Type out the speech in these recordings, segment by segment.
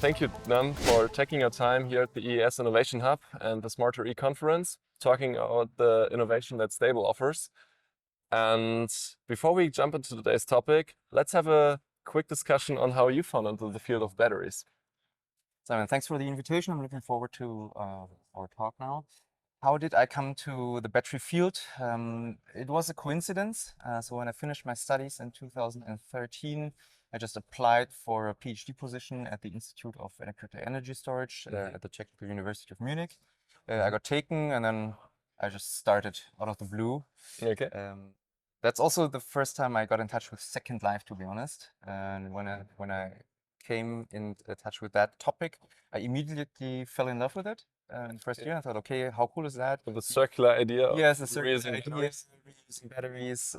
thank you, Nam, for taking your time here at the EES Innovation Hub and the Smarter E conference, talking about the innovation that STABL offers. And before we jump into today's topic, let's have a quick discussion on how you found into the field of batteries. Simon, thanks for the invitation. I'm looking forward to our talk now. How did I come to the battery field? It was a coincidence. So when I finished my studies in 2013, I just applied for a PhD position at the Institute of Electrical Energy Storage at the Technical University of Munich. I got taken, and then I just started out of the blue. Okay. That's also the first time I got in touch with Second Life, to be honest. And when I came in touch with that topic, I immediately fell in love with it. In the first year, I thought, okay, how cool is that? The circular idea of yes, the circular reusing idea, batteries. reusing batteries,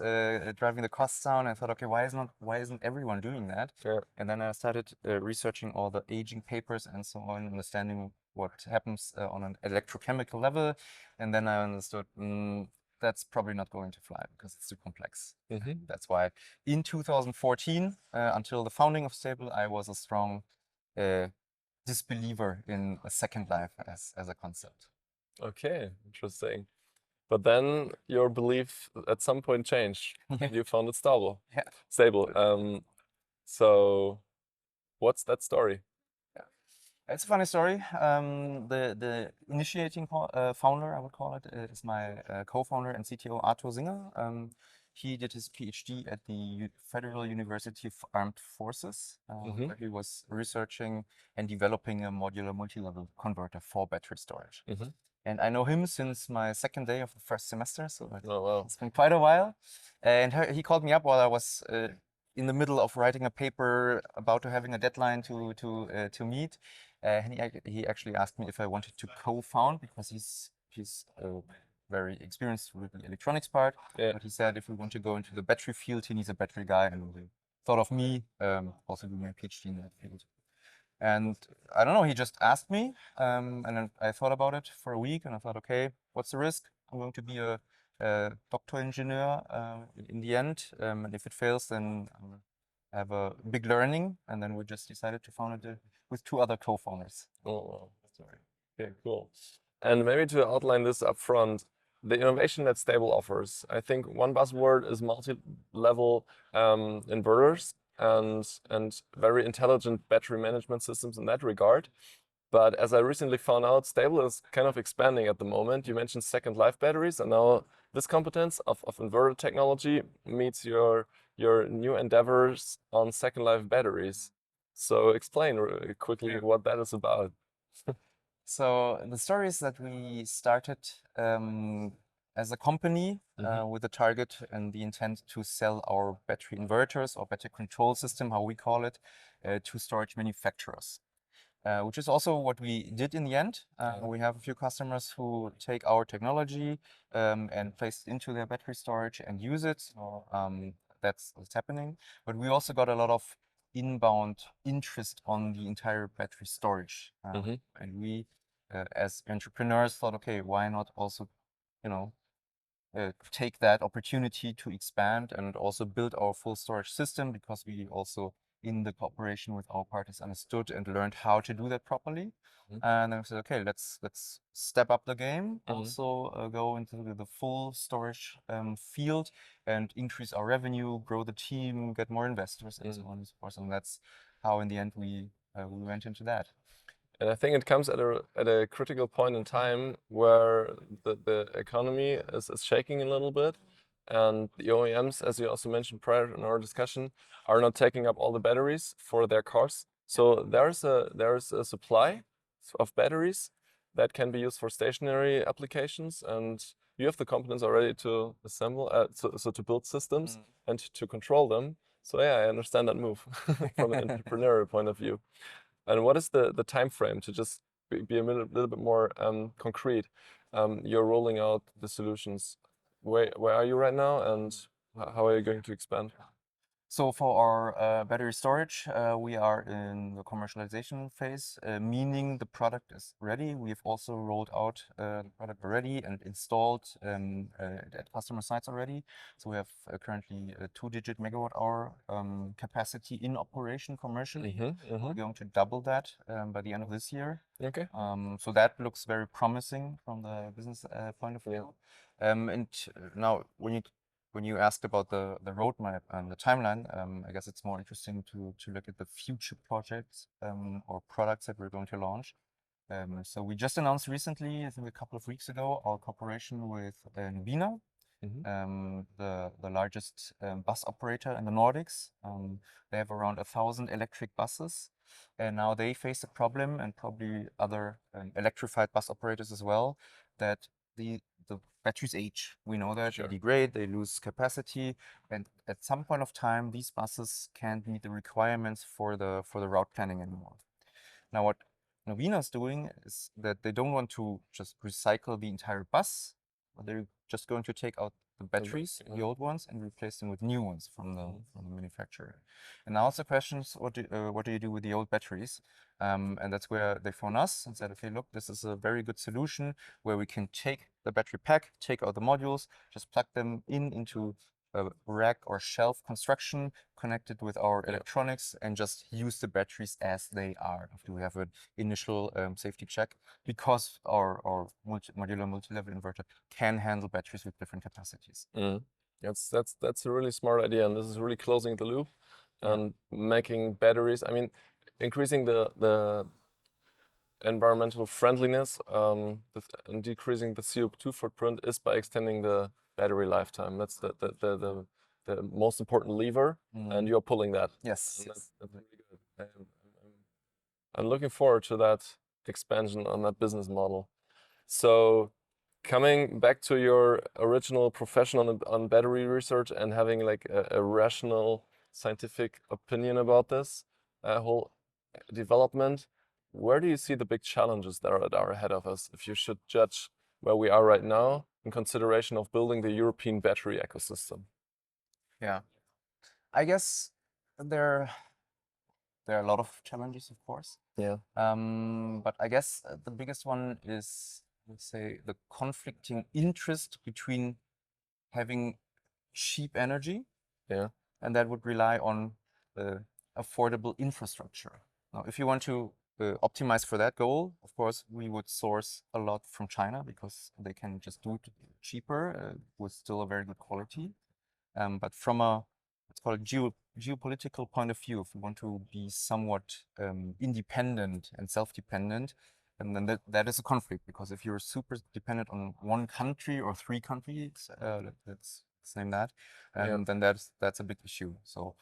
driving the costs down. I thought, okay, why isn't everyone doing that? Yeah. And then I started researching all the aging papers and so on, understanding what happens on an electrochemical level. And then I understood that's probably not going to fly because it's too complex. That's why in 2014, until the founding of STABL, I was a strong disbeliever in a Second Life as a concept. Okay, interesting. But then your belief at some point changed. You founded STABL. Yeah. STABL. So what's that story? It's a funny story. The initiating founder, I would call it, is my co-founder and CTO, Arthur Singer. He did his PhD at the Federal University of Armed Forces, where he was researching and developing a modular multi-level converter for battery storage. And I know him since my second day of the first semester, so it's been quite a while. And he called me up while I was in the middle of writing a paper, about to having a deadline to meet. And he actually asked me if I wanted to co-found, because he's very experienced with the electronics part. Yeah. But he said if we want to go into the battery field, he needs a battery guy, and he thought of me, also doing my PhD in that field. And I don't know, he just asked me, and then I thought about it for a week, and I thought, okay, what's the risk? I'm going to be a doctor engineer in the end, and if it fails, then I'll have a big learning. And then we just decided to found it with two other co-founders. Oh, sorry. Okay, cool. And maybe to outline this up front, the innovation that STABL offers, I think one buzzword is multi-level inverters and very intelligent battery management systems in that regard. But as I recently found out, STABL is kind of expanding at the moment. You mentioned Second Life batteries, and now this competence of inverter technology meets your new endeavors on Second Life batteries. So explain quickly what that is about. So the story is that we started as a company with the target and the intent to sell our battery inverters or battery control system, how we call it, to storage manufacturers. Which is also what we did in the end. We have a few customers who take our technology and place it into their battery storage and use it. So that's what's happening. But we also got a lot of inbound interest on the entire battery storage. And we, as entrepreneurs, thought, okay, why not also, take that opportunity to expand and also build our full storage system, because we also, in the cooperation with our partners, understood and learned how to do that properly. And then we said, okay, let's step up the game, also go into the full storage field and increase our revenue, grow the team, get more investors, and so on and so forth. And that's how, in the end, we went into that. And I think it comes at a critical point in time where the economy is shaking a little bit, and the OEMs, as you also mentioned prior in our discussion, are not taking up all the batteries for their cars. So there's a supply of batteries that can be used for stationary applications, and you have the competence already to assemble, so to build systems and to control them. So yeah, I understand that move from an entrepreneurial point of view. And what is the time frame, to just be a little bit more concrete? You're rolling out the solutions. Where are you right now, and how are you going to expand? So for our battery storage, we are in the commercialization phase, meaning the product is ready. We've also rolled out the product already and installed at customer sites already. So we have currently a 2-digit megawatt hour capacity in operation commercially. We're going to double that by the end of this year. Okay. So that looks very promising from the business point of view. And now when you asked about the roadmap and the timeline, I guess it's more interesting to look at the future projects or products that we're going to launch. So we just announced recently, I think a couple of weeks ago, our cooperation with Nuvina, the largest bus operator in the Nordics. They have around 1,000 electric buses, and now they face a problem, and probably other electrified bus operators as well, that the batteries age. We know that Sure. they degrade, they lose capacity, and at some point of time, these buses can't meet the requirements for the route planning anymore. Now, what Nuvina is doing is that they don't want to just recycle the entire bus, but they're just going to take out the batteries, the old ones, and replace them with new ones from the manufacturer. And now it's the question is, what do you do with the old batteries? And that's where they phoned us and said, okay, look, this is a very good solution where we can take the battery pack, take out the modules, just plug them into a rack or shelf construction connected with our electronics, and just use the batteries as they are after we have an initial safety check, because our modular multi-level inverter can handle batteries with different capacities. That's a really smart idea, and this is really closing the loop and making batteries. I mean, increasing the environmental friendliness and decreasing the CO2 footprint is by extending the battery lifetime. That's the most important lever, and you're pulling that. Yes. And that's really good. I'm looking forward to that expansion on that business model. So, coming back to your original profession on battery research and having like a rational scientific opinion about this whole development, where do you see the big challenges that are ahead of us if you should judge where we are right now in consideration of building the European battery ecosystem? Yeah, I guess there are a lot of challenges, of course. Yeah. But I guess the biggest one is, let's say, the conflicting interest between having cheap energy, Yeah. and that would rely on affordable infrastructure. Now, if you want to optimize for that goal, of course, we would source a lot from China, because they can just do it cheaper with still a very good quality. But from a, let's call it geopolitical point of view, if we want to be somewhat independent and self-dependent, and then that is a conflict, because if you're super dependent on one country or 3 countries, let's name that, then that's a big issue. So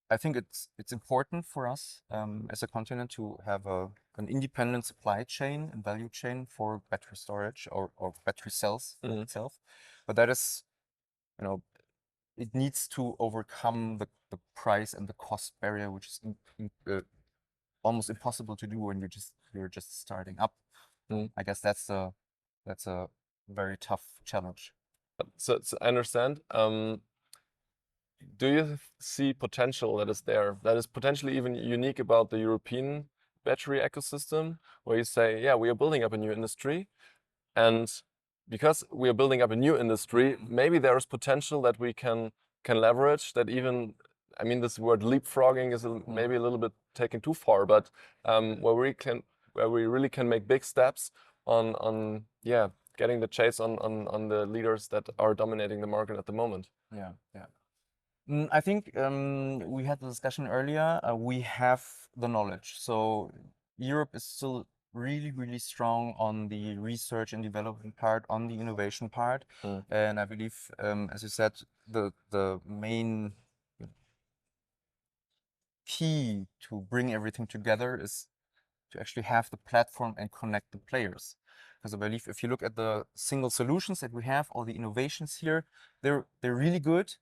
I think it's important for us as a continent to have an independent supply chain and value chain for battery storage or battery cells itself. But that is, it needs to overcome the price and the cost barrier, which is almost impossible to do when you're just starting up. I guess that's a very tough challenge. So I understand. Do you see potential that is there, that is potentially even unique about the European battery ecosystem, where you say, yeah, we are building up a new industry, and because we are building up a new industry, maybe there is potential that we can leverage that even, I mean, this word leapfrogging is maybe a little bit taken too far, but where we really can make big steps on getting the chase on the leaders that are dominating the market at the moment. Yeah. I think we had the discussion earlier. We have the knowledge. So Europe is still really, really strong on the research and development part, on the innovation part. And I believe, as you said, the main key to bring everything together is to actually have the platform and connect the players. Because I believe if you look at the single solutions that we have, all the innovations here, they're really good,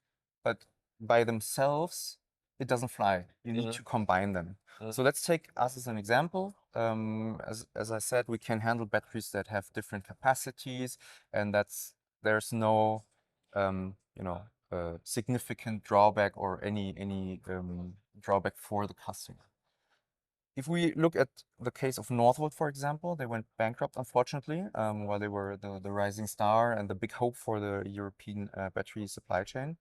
but by themselves, it doesn't fly. You need to combine them. So let's take us as an example. As I said, we can handle batteries that have different capacities, and there's no significant drawback or any drawback for the customer. If we look at the case of Northvolt, for example, they went bankrupt, unfortunately, while they were the rising star and the big hope for the European battery supply chain.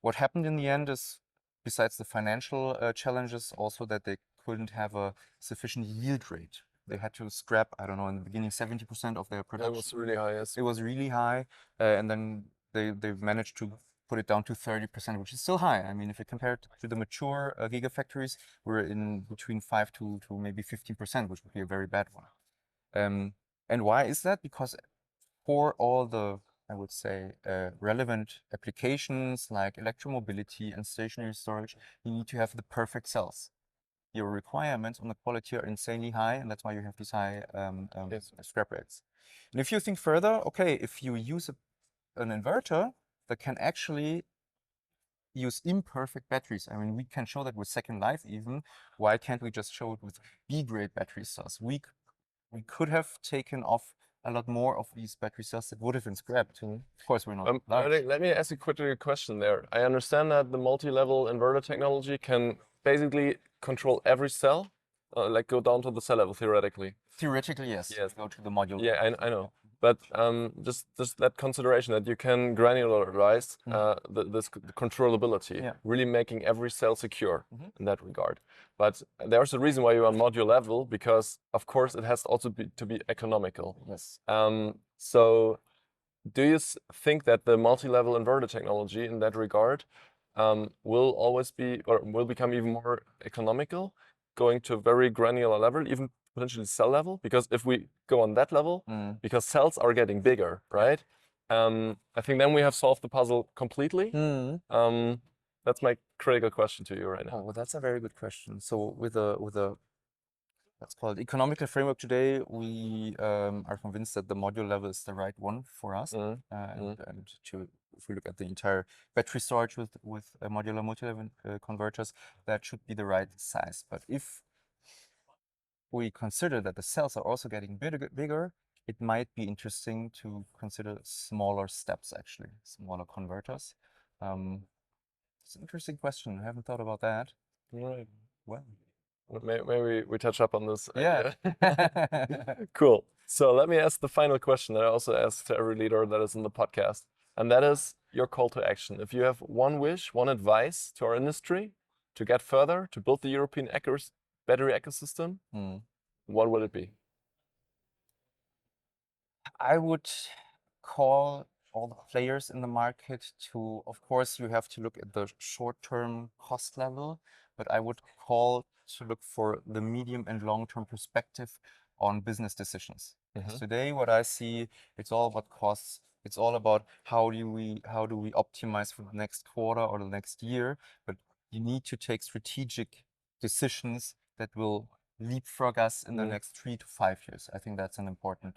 What happened in the end is, besides the financial challenges, also that they couldn't have a sufficient yield rate. They had to scrap, I don't know, in the beginning, 70% of their production. It was really high, yes. It was really high, and then they managed to put it down to 30%, which is still high. I mean, if you compare it to the mature gigafactories, we're in between 5 to maybe 15%, which would be a very bad one. And why is that? Because for all the, I would say, relevant applications like electromobility and stationary storage, you need to have the perfect cells. Your requirements on the quality are insanely high, and that's why you have these high scrap rates. And if you think further, okay, if you use an inverter that can actually use imperfect batteries, I mean, we can show that with Second Life even. Why can't we just show it with B-grade battery cells? We could have taken off a lot more of these battery cells that would have been scrapped. Of course, we're not large. Let me ask you quickly a question there. I understand that the multi-level inverter technology can basically control every cell, like go down to the cell level theoretically. Theoretically, yes. Yes. Go to the module. Yeah, I know. But just that consideration that you can granularize this controllability, really making every cell secure in that regard. But there's a reason why you're on module level, because of course it has also to be economical. Yes. So do you think that the multi-level inverter technology in that regard will always be, or will become even more economical, going to a very granular level, even potentially cell level? Because if we go on that level, because cells are getting bigger, right? I think then we have solved the puzzle completely. That's my critical question to you right now. Oh, well, that's a very good question. So with a let's call it economical framework today, we are convinced that the module level is the right one for us. And if we look at the entire battery storage with modular multi-level converters, that should be the right size. But if we consider that the cells are also getting bigger, it might be interesting to consider smaller steps, actually, smaller converters. It's an interesting question. I haven't thought about that. Right. Well, maybe we touch up on this. Yeah. Cool. So let me ask the final question that I also ask to every leader that is in the podcast, and that is your call to action. If you have one wish, one advice to our industry to get further, to build the European battery ecosystem, what would it be? I would call all the players in the market to, of course, you have to look at the short-term cost level, but I would call to look for the medium and long-term perspective on business decisions. Because today, what I see, it's all about costs. It's all about how do we optimize for the next quarter or the next year. But you need to take strategic decisions that will leapfrog us in the next 3 to 5 years. I think that's an important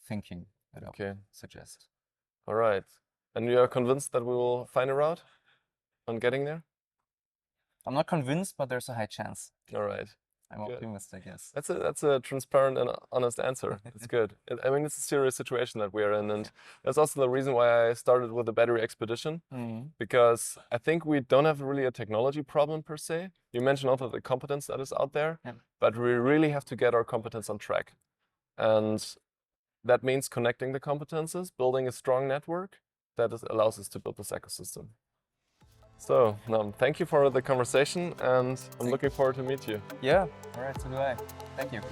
thinking that I would suggest. All right. And you are convinced that we will find a route on getting there? I'm not convinced, but there's a high chance. All right. I'm optimistic, yes. That's a transparent and honest answer. It's good. I mean, it's a serious situation that we are in, and that's also the reason why I started with the battery expedition, because I think we don't have really a technology problem per se. You mentioned also the competence that is out there, but we really have to get our competence on track. And that means connecting the competences, building a strong network that allows us to build this ecosystem. So, thank you for the conversation, and I'm looking forward to meet you. Yeah, all right, so do I. Thank you.